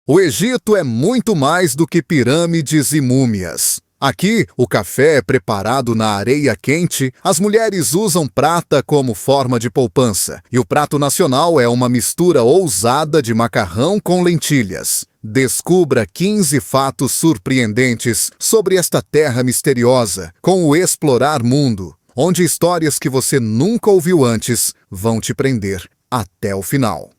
O Egito é muito mais do que pirâmides e múmias. Aqui, o café é preparado na areia quente, as mulheres usam prata como forma de poupança, e o prato nacional é uma mistura ousada de macarrão com lentilhas. Descubra 15 fatos surpreendentes sobre esta terra misteriosa com o Explorar Mundo, onde histórias que você nunca ouviu antes vão te prender até o final.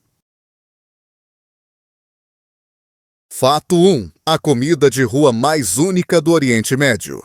Fato 1. A comida de rua mais única do Oriente Médio.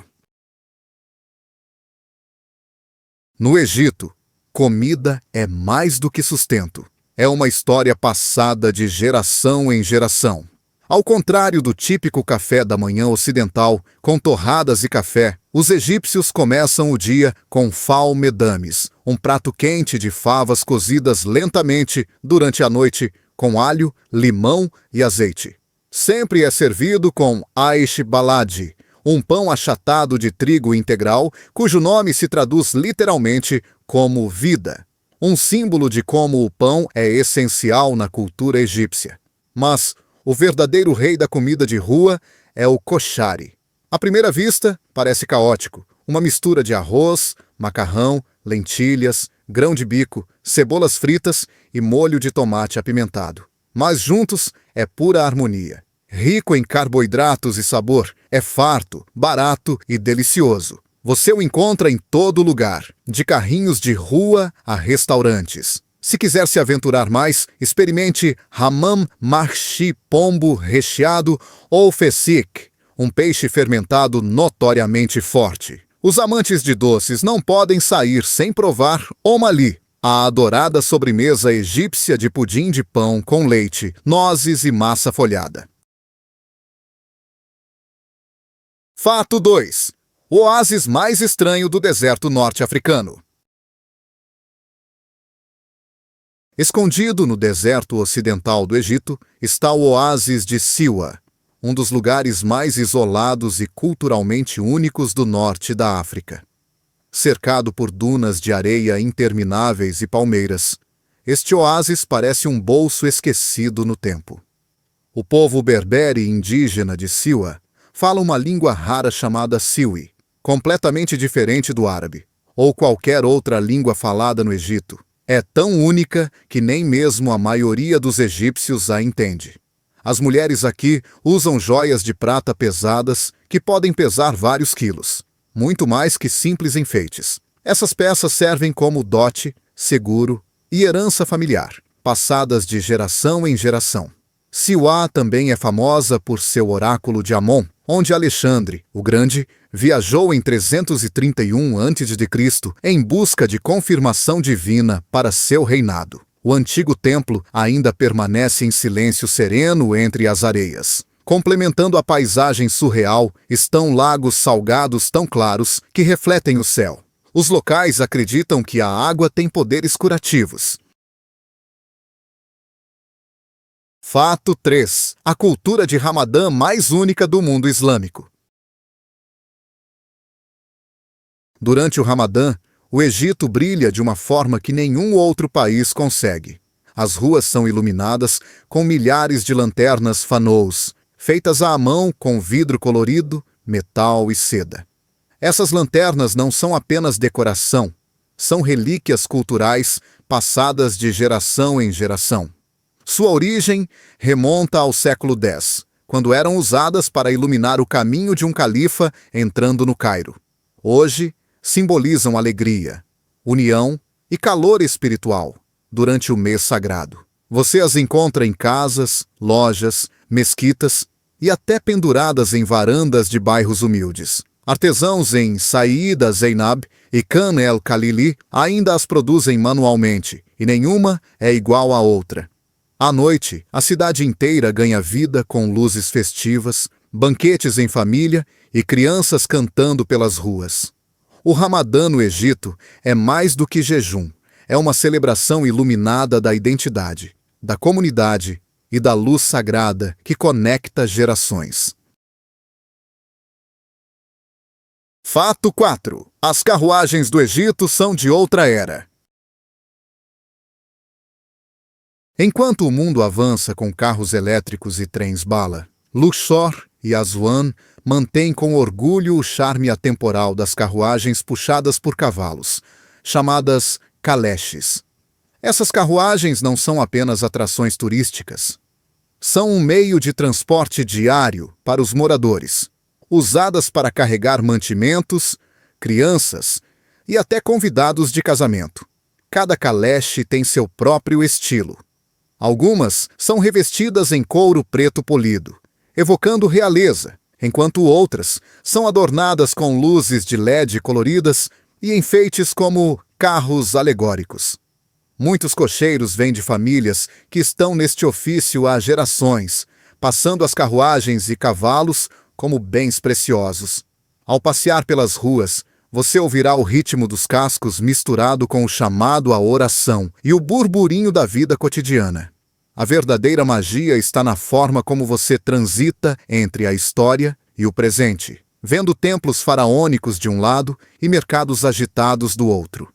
No Egito, comida é mais do que sustento. É uma história passada de geração em geração. Ao contrário do típico café da manhã ocidental, com torradas e café, os egípcios começam o dia com fal medames, um prato quente de favas cozidas lentamente durante a noite com alho, limão e azeite. Sempre é servido com aish baladi, um pão achatado de trigo integral, cujo nome se traduz literalmente como vida, um símbolo de como o pão é essencial na cultura egípcia. Mas o verdadeiro rei da comida de rua é o koshari. À primeira vista, parece caótico, uma mistura de arroz, macarrão, lentilhas, grão de bico, cebolas fritas e molho de tomate apimentado. Mas juntos é pura harmonia. Rico em carboidratos e sabor, é farto, barato e delicioso. Você o encontra em todo lugar, de carrinhos de rua a restaurantes. Se quiser se aventurar mais, experimente Hammam Mahshi pombo recheado ou Fesik, um peixe fermentado notoriamente forte. Os amantes de doces não podem sair sem provar Omali, a adorada sobremesa egípcia de pudim de pão com leite, nozes e massa folhada. Fato 2. O oásis mais estranho do deserto norte-africano. Escondido no deserto ocidental do Egito está o oásis de Siwa, um dos lugares mais isolados e culturalmente únicos do norte da África. Cercado por dunas de areia intermináveis e palmeiras, este oásis parece um bolso esquecido no tempo. O povo berbere indígena de Siwa fala uma língua rara chamada Siwi, completamente diferente do árabe, ou qualquer outra língua falada no Egito. É tão única que nem mesmo a maioria dos egípcios a entende. As mulheres aqui usam joias de prata pesadas que podem pesar vários quilos, muito mais que simples enfeites. Essas peças servem como dote, seguro e herança familiar, passadas de geração em geração. Siwa também é famosa por seu oráculo de Amon, onde Alexandre, o Grande, viajou em 331 a.C. em busca de confirmação divina para seu reinado. O antigo templo ainda permanece em silêncio sereno entre as areias. Complementando a paisagem surreal, estão lagos salgados tão claros que refletem o céu. Os locais acreditam que a água tem poderes curativos. Fato 3. A cultura de Ramadã mais única do mundo islâmico. Durante o Ramadã, o Egito brilha de uma forma que nenhum outro país consegue. As ruas são iluminadas com milhares de lanternas fanous, feitas à mão com vidro colorido, metal e seda. Essas lanternas não são apenas decoração, são relíquias culturais passadas de geração em geração. Sua origem remonta ao século X, quando eram usadas para iluminar o caminho de um califa entrando no Cairo. Hoje, simbolizam alegria, união e calor espiritual durante o mês sagrado. Você as encontra em casas, lojas, mesquitas e até penduradas em varandas de bairros humildes. Artesãos em Saída Zeinab e Khan el-Khalili ainda as produzem manualmente, e nenhuma é igual à outra. À noite, a cidade inteira ganha vida com luzes festivas, banquetes em família e crianças cantando pelas ruas. O Ramadã no Egito é mais do que jejum. É uma celebração iluminada da identidade, da comunidade e da luz sagrada que conecta gerações. Fato 4. As carruagens do Egito são de outra era. Enquanto o mundo avança com carros elétricos e trens-bala, Luxor e Aswan mantêm com orgulho o charme atemporal das carruagens puxadas por cavalos, chamadas caleches. Essas carruagens não são apenas atrações turísticas. São um meio de transporte diário para os moradores, usadas para carregar mantimentos, crianças e até convidados de casamento. Cada caleche tem seu próprio estilo. Algumas são revestidas em couro preto polido, evocando realeza, enquanto outras são adornadas com luzes de LED coloridas e enfeites como carros alegóricos. Muitos cocheiros vêm de famílias que estão neste ofício há gerações, passando as carruagens e cavalos como bens preciosos. Ao passear pelas ruas, você ouvirá o ritmo dos cascos misturado com o chamado à oração e o burburinho da vida cotidiana. A verdadeira magia está na forma como você transita entre a história e o presente, vendo templos faraônicos de um lado e mercados agitados do outro.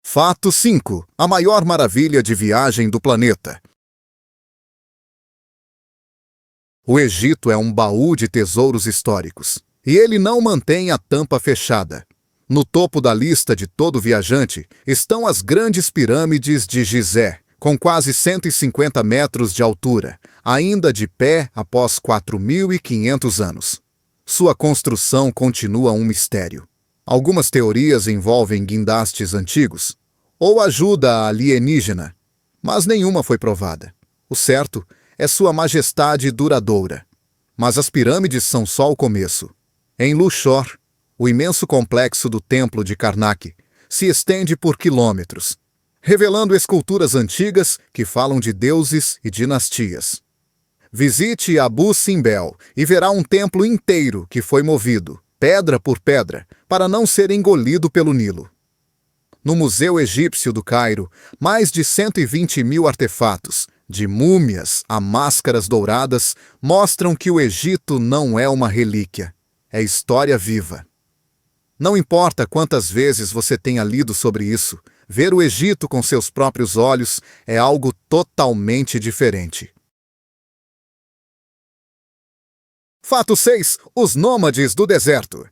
Fato 5. A maior maravilha de viagem do planeta. O Egito é um baú de tesouros históricos, e ele não mantém a tampa fechada. No topo da lista de todo viajante estão as grandes pirâmides de Gizé, com quase 150 metros de altura, ainda de pé após 4.500 anos. Sua construção continua um mistério. Algumas teorias envolvem guindastes antigos ou ajuda alienígena, mas nenhuma foi provada. O certo é sua majestade duradoura. Mas as pirâmides são só o começo. Em Luxor, o imenso complexo do Templo de Karnak se estende por quilômetros, revelando esculturas antigas que falam de deuses e dinastias. Visite Abu Simbel e verá um templo inteiro que foi movido, pedra por pedra, para não ser engolido pelo Nilo. No Museu Egípcio do Cairo, mais de 120.000 artefatos, de múmias a máscaras douradas, mostram que o Egito não é uma relíquia, é história viva. Não importa quantas vezes você tenha lido sobre isso, ver o Egito com seus próprios olhos é algo totalmente diferente. Fato 6. Os nômades do deserto.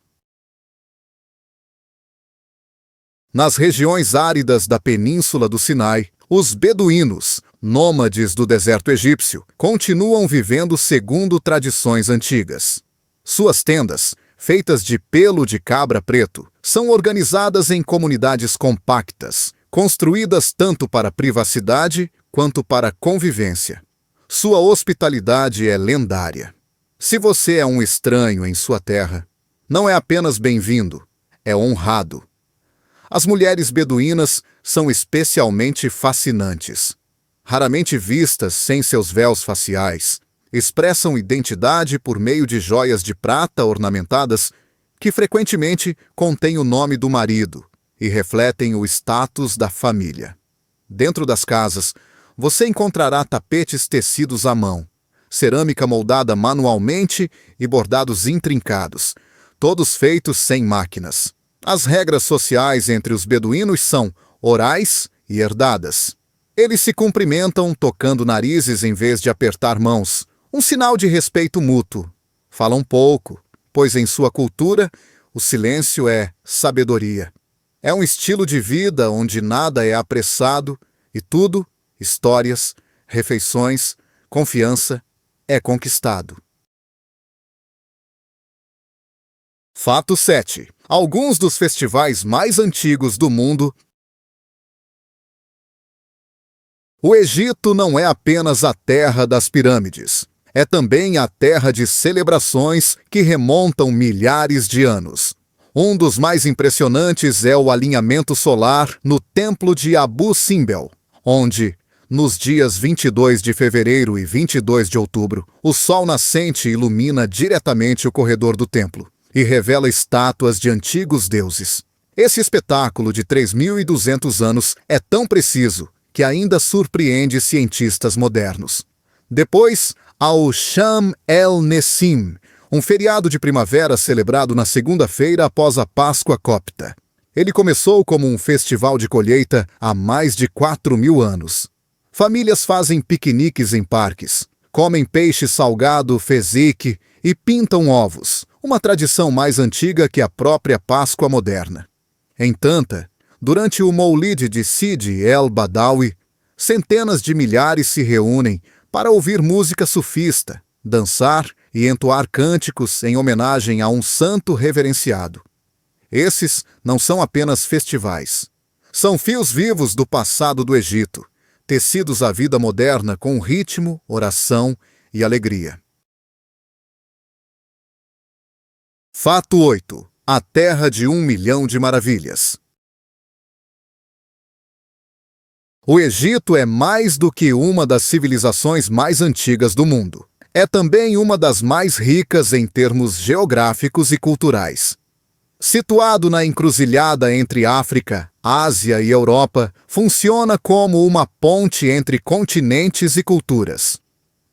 Nas regiões áridas da Península do Sinai, os beduínos, nômades do deserto egípcio, continuam vivendo segundo tradições antigas. Suas tendas, feitas de pelo de cabra preto, são organizadas em comunidades compactas, construídas tanto para privacidade quanto para convivência. Sua hospitalidade é lendária. Se você é um estranho em sua terra, não é apenas bem-vindo, é honrado. As mulheres beduínas são especialmente fascinantes. Raramente vistas sem seus véus faciais, expressam identidade por meio de joias de prata ornamentadas que frequentemente contêm o nome do marido e refletem o status da família. Dentro das casas, você encontrará tapetes tecidos à mão, cerâmica moldada manualmente e bordados intrincados, todos feitos sem máquinas. As regras sociais entre os beduínos são orais e herdadas. Eles se cumprimentam tocando narizes em vez de apertar mãos, um sinal de respeito mútuo. Falam pouco, pois em sua cultura, o silêncio é sabedoria. É um estilo de vida onde nada é apressado e tudo, histórias, refeições, confiança, é conquistado. Fato 7. Alguns dos festivais mais antigos do mundo. O Egito não é apenas a terra das pirâmides. É também a terra de celebrações que remontam milhares de anos. Um dos mais impressionantes é o alinhamento solar no Templo de Abu Simbel, onde, nos dias 22 de fevereiro e 22 de outubro, o sol nascente ilumina diretamente o corredor do templo e revela estátuas de antigos deuses. Esse espetáculo de 3.200 anos é tão preciso que ainda surpreende cientistas modernos. Depois, há o Sham el-Nessim, um feriado de primavera celebrado na segunda-feira após a Páscoa copta. Ele começou como um festival de colheita há mais de 4.000 anos. Famílias fazem piqueniques em parques, comem peixe salgado, fezzik e pintam ovos, uma tradição mais antiga que a própria Páscoa moderna. Em Tanta, durante o Moulid de Sidi el-Badawi, centenas de milhares se reúnem para ouvir música sufista, dançar e entoar cânticos em homenagem a um santo reverenciado. Esses não são apenas festivais. São fios vivos do passado do Egito, tecidos à vida moderna com ritmo, oração e alegria. Fato 8. A Terra de 1.000.000 de Maravilhas. O Egito é mais do que uma das civilizações mais antigas do mundo. É também uma das mais ricas em termos geográficos e culturais. Situado na encruzilhada entre África, Ásia e Europa, funciona como uma ponte entre continentes e culturas.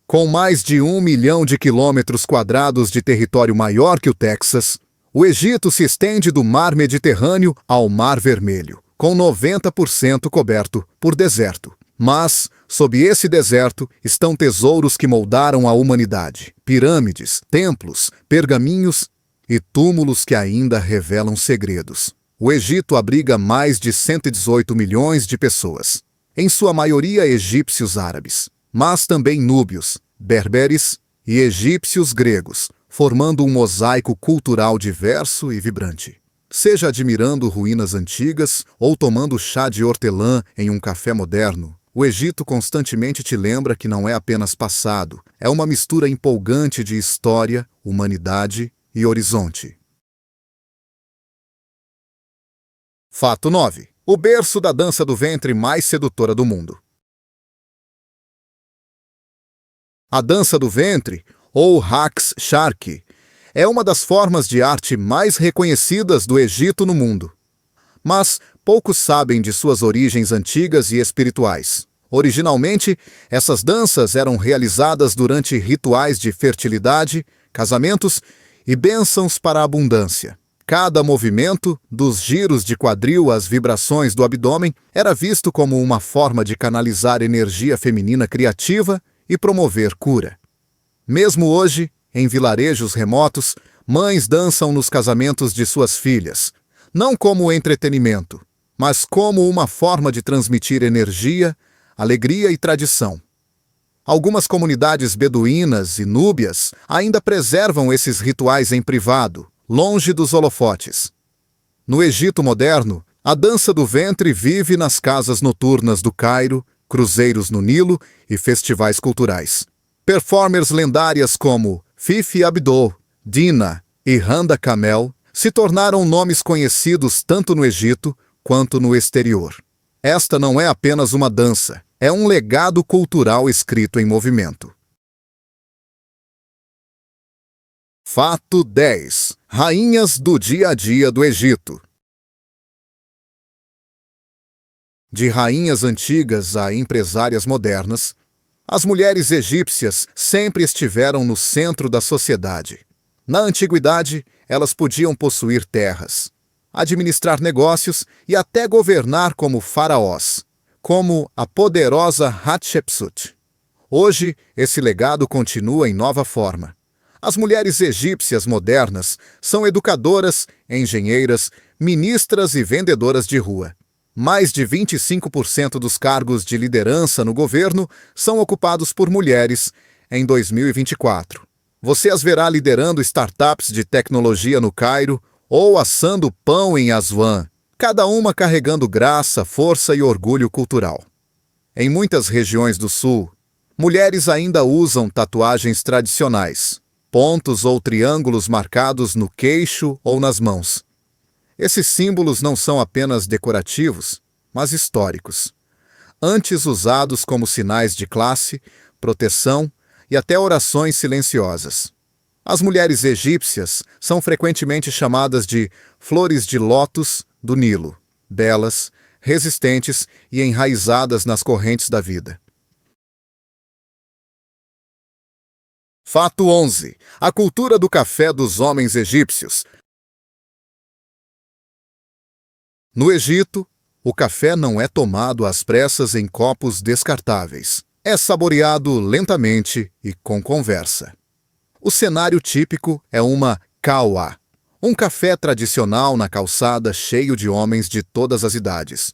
Com mais de 1 milhão de quilômetros quadrados de território maior que o Texas, o Egito se estende do Mar Mediterrâneo ao Mar Vermelho, com 90% coberto por deserto. Mas, sob esse deserto, estão tesouros que moldaram a humanidade, pirâmides, templos, pergaminhos e túmulos que ainda revelam segredos. O Egito abriga mais de 118 milhões de pessoas, em sua maioria egípcios árabes, mas também núbios, berberes e egípcios gregos, formando um mosaico cultural diverso e vibrante. Seja admirando ruínas antigas ou tomando chá de hortelã em um café moderno, o Egito constantemente te lembra que não é apenas passado, é uma mistura empolgante de história, humanidade e horizonte. Fato 9. O berço da dança do ventre mais sedutora do mundo. A dança do ventre, ou Raqs Sharqi, é uma das formas de arte mais reconhecidas do Egito no mundo. Mas poucos sabem de suas origens antigas e espirituais. Originalmente, essas danças eram realizadas durante rituais de fertilidade, casamentos e bênçãos para a abundância. Cada movimento, dos giros de quadril às vibrações do abdômen, era visto como uma forma de canalizar energia feminina criativa e promover cura. Mesmo hoje, em vilarejos remotos, mães dançam nos casamentos de suas filhas, não como entretenimento, mas como uma forma de transmitir energia, alegria e tradição. Algumas comunidades beduínas e núbias ainda preservam esses rituais em privado, longe dos holofotes. No Egito moderno, a dança do ventre vive nas casas noturnas do Cairo, cruzeiros no Nilo e festivais culturais. Performers lendárias como Fifi Abdul, Dina e Handa Kamel se tornaram nomes conhecidos tanto no Egito quanto no exterior. Esta não é apenas uma dança, é um legado cultural escrito em movimento. Fato 10. Rainhas do dia a dia do Egito. De rainhas antigas a empresárias modernas, as mulheres egípcias sempre estiveram no centro da sociedade. Na antiguidade, elas podiam possuir terras, administrar negócios e até governar como faraós, como a poderosa Hatshepsut. Hoje, esse legado continua em nova forma. As mulheres egípcias modernas são educadoras, engenheiras, ministras e vendedoras de rua. Mais de 25% dos cargos de liderança no governo são ocupados por mulheres em 2024. Você as verá liderando startups de tecnologia no Cairo ou assando pão em Aswan, cada uma carregando graça, força e orgulho cultural. Em muitas regiões do sul, mulheres ainda usam tatuagens tradicionais, pontos ou triângulos marcados no queixo ou nas mãos. Esses símbolos não são apenas decorativos, mas históricos. Antes usados como sinais de classe, proteção e até orações silenciosas. As mulheres egípcias são frequentemente chamadas de flores de lótus do Nilo, belas, resistentes e enraizadas nas correntes da vida. Fato 11. A cultura do café dos homens egípcios. No Egito, o café não é tomado às pressas em copos descartáveis. É saboreado lentamente e com conversa. O cenário típico é uma kahwa, um café tradicional na calçada cheio de homens de todas as idades.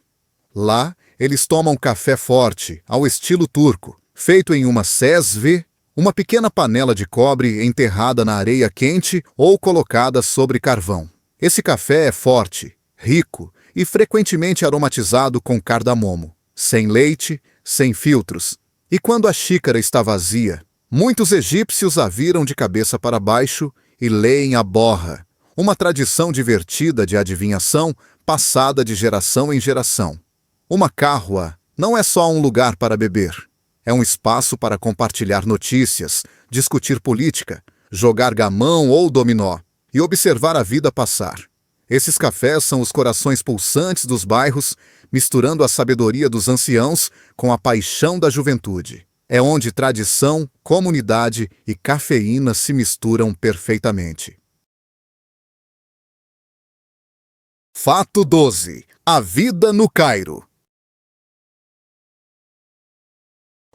Lá, eles tomam café forte, ao estilo turco, feito em uma sesve, uma pequena panela de cobre enterrada na areia quente ou colocada sobre carvão. Esse café é forte, rico e frequentemente aromatizado com cardamomo, sem leite, sem filtros. E quando a xícara está vazia, muitos egípcios a viram de cabeça para baixo e leem a borra, uma tradição divertida de adivinhação passada de geração em geração. Uma kahwa não é só um lugar para beber. É um espaço para compartilhar notícias, discutir política, jogar gamão ou dominó e observar a vida passar. Esses cafés são os corações pulsantes dos bairros, misturando a sabedoria dos anciãos com a paixão da juventude. É onde tradição, comunidade e cafeína se misturam perfeitamente. Fato 12. A vida no Cairo.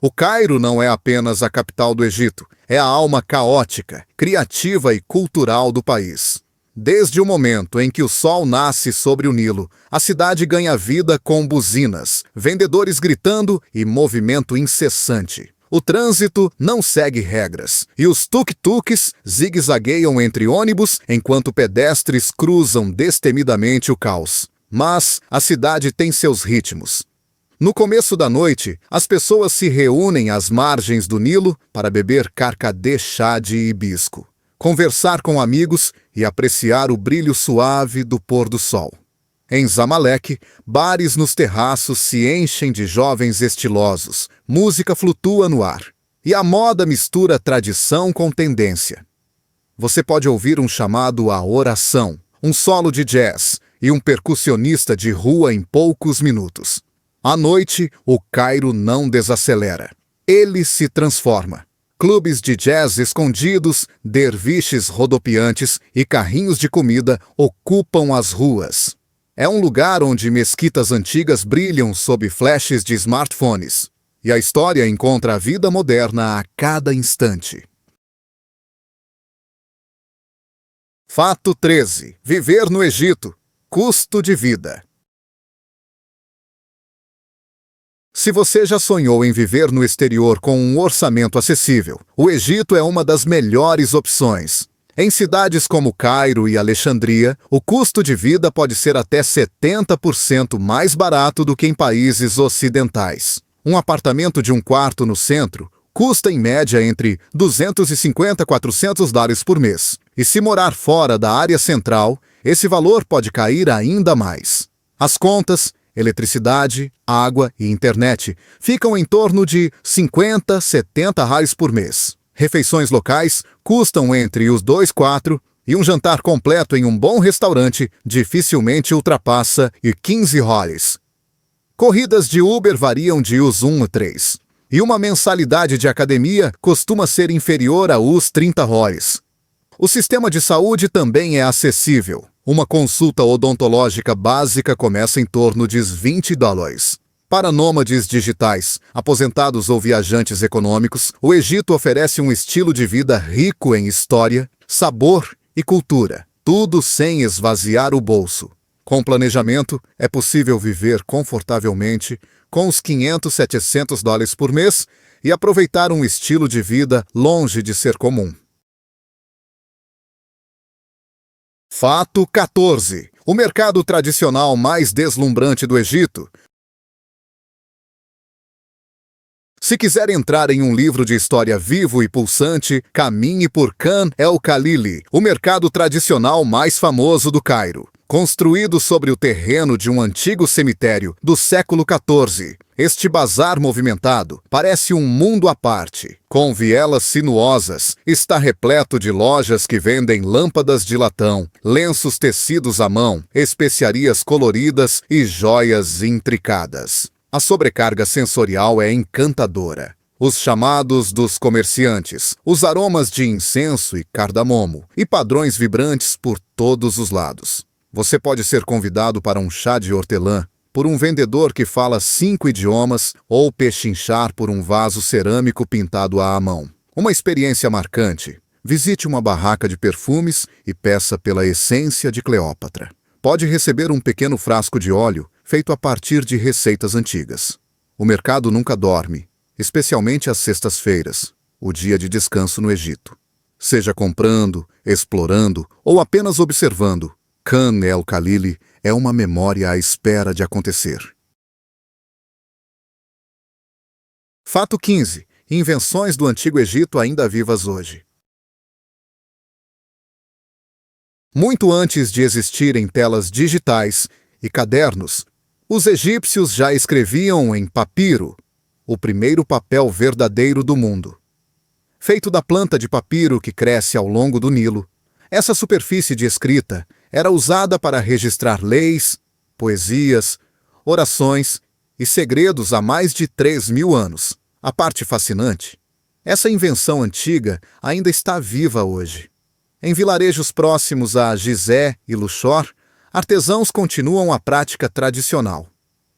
O Cairo não é apenas a capital do Egito, é a alma caótica, criativa e cultural do país. Desde o momento em que o sol nasce sobre o Nilo, a cidade ganha vida com buzinas, vendedores gritando e movimento incessante. O trânsito não segue regras, e os tuk-tuks zigue-zagueiam entre ônibus enquanto pedestres cruzam destemidamente o caos. Mas a cidade tem seus ritmos. No começo da noite, as pessoas se reúnem às margens do Nilo para beber carcadê chá de hibisco, conversar com amigos e apreciar o brilho suave do pôr do sol. Em Zamalek, bares nos terraços se enchem de jovens estilosos, música flutua no ar, e a moda mistura tradição com tendência. Você pode ouvir um chamado à oração, um solo de jazz e um percussionista de rua em poucos minutos. À noite, o Cairo não desacelera. Ele se transforma. Clubes de jazz escondidos, derviches rodopiantes e carrinhos de comida ocupam as ruas. É um lugar onde mesquitas antigas brilham sob flashes de smartphones. E a história encontra a vida moderna a cada instante. Fato 13. Viver no Egito. Custo de vida. Se você já sonhou em viver no exterior com um orçamento acessível, o Egito é uma das melhores opções. Em cidades como Cairo e Alexandria, o custo de vida pode ser até 70% mais barato do que em países ocidentais. Um apartamento de um quarto no centro custa em média entre 250 a 400 dólares por mês. E se morar fora da área central, esse valor pode cair ainda mais. As contas, eletricidade, água e internet ficam em torno de 50, 70 reais por mês. Refeições locais custam entre os 2,4 e um jantar completo em um bom restaurante dificilmente ultrapassa os 15 reais. Corridas de Uber variam de os 1 a 3. E uma mensalidade de academia costuma ser inferior a os 30 reais. O sistema de saúde também é acessível. Uma consulta odontológica básica começa em torno de 20 dólares. Para nômades digitais, aposentados ou viajantes econômicos, o Egito oferece um estilo de vida rico em história, sabor e cultura, tudo sem esvaziar o bolso. Com planejamento, é possível viver confortavelmente com os 500, 700 dólares por mês e aproveitar um estilo de vida longe de ser comum. Fato 14. O mercado tradicional mais deslumbrante do Egito. Se quiser entrar em um livro de história vivo e pulsante, caminhe por Khan el-Khalili, o mercado tradicional mais famoso do Cairo. Construído sobre o terreno de um antigo cemitério do século XIV, este bazar movimentado parece um mundo à parte. Com vielas sinuosas, está repleto de lojas que vendem lâmpadas de latão, lenços tecidos à mão, especiarias coloridas e joias intricadas. A sobrecarga sensorial é encantadora. Os chamados dos comerciantes, os aromas de incenso e cardamomo, e padrões vibrantes por todos os lados. Você pode ser convidado para um chá de hortelã por um vendedor que fala 5 idiomas ou pechinchar por um vaso cerâmico pintado à mão. Uma experiência marcante. Visite uma barraca de perfumes e peça pela essência de Cleópatra. Pode receber um pequeno frasco de óleo feito a partir de receitas antigas. O mercado nunca dorme, especialmente às sextas-feiras, o dia de descanso no Egito. Seja comprando, explorando ou apenas observando, Khan el-Khalili é uma memória à espera de acontecer. Fato 15. Invenções do Antigo Egito ainda vivas hoje. Muito antes de existirem telas digitais e cadernos, os egípcios já escreviam em papiro, o primeiro papel verdadeiro do mundo. Feito da planta de papiro que cresce ao longo do Nilo, essa superfície de escrita era usada para registrar leis, poesias, orações e segredos há mais de 3.000 anos. A parte fascinante: essa invenção antiga ainda está viva hoje. Em vilarejos próximos a Gizé e Luxor, artesãos continuam a prática tradicional.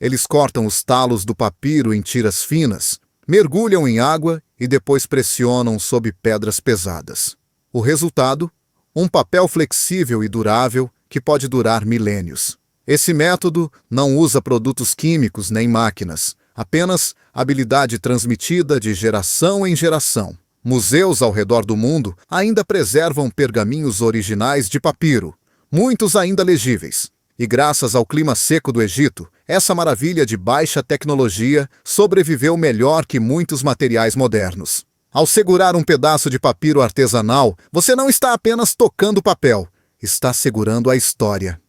Eles cortam os talos do papiro em tiras finas, mergulham em água e depois pressionam sob pedras pesadas. O resultado? Um papel flexível e durável que pode durar milênios. Esse método não usa produtos químicos nem máquinas, apenas habilidade transmitida de geração em geração. Museus ao redor do mundo ainda preservam pergaminhos originais de papiro, muitos ainda legíveis. E graças ao clima seco do Egito, essa maravilha de baixa tecnologia sobreviveu melhor que muitos materiais modernos. Ao segurar um pedaço de papiro artesanal, você não está apenas tocando papel, está segurando a história.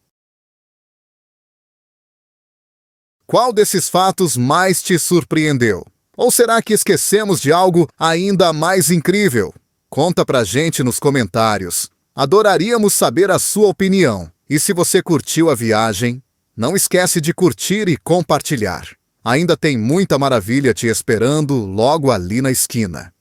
Qual desses fatos mais te surpreendeu? Ou será que esquecemos de algo ainda mais incrível? Conta pra gente nos comentários. Adoraríamos saber a sua opinião. E se você curtiu a viagem, não esquece de curtir e compartilhar. Ainda tem muita maravilha te esperando logo ali na esquina.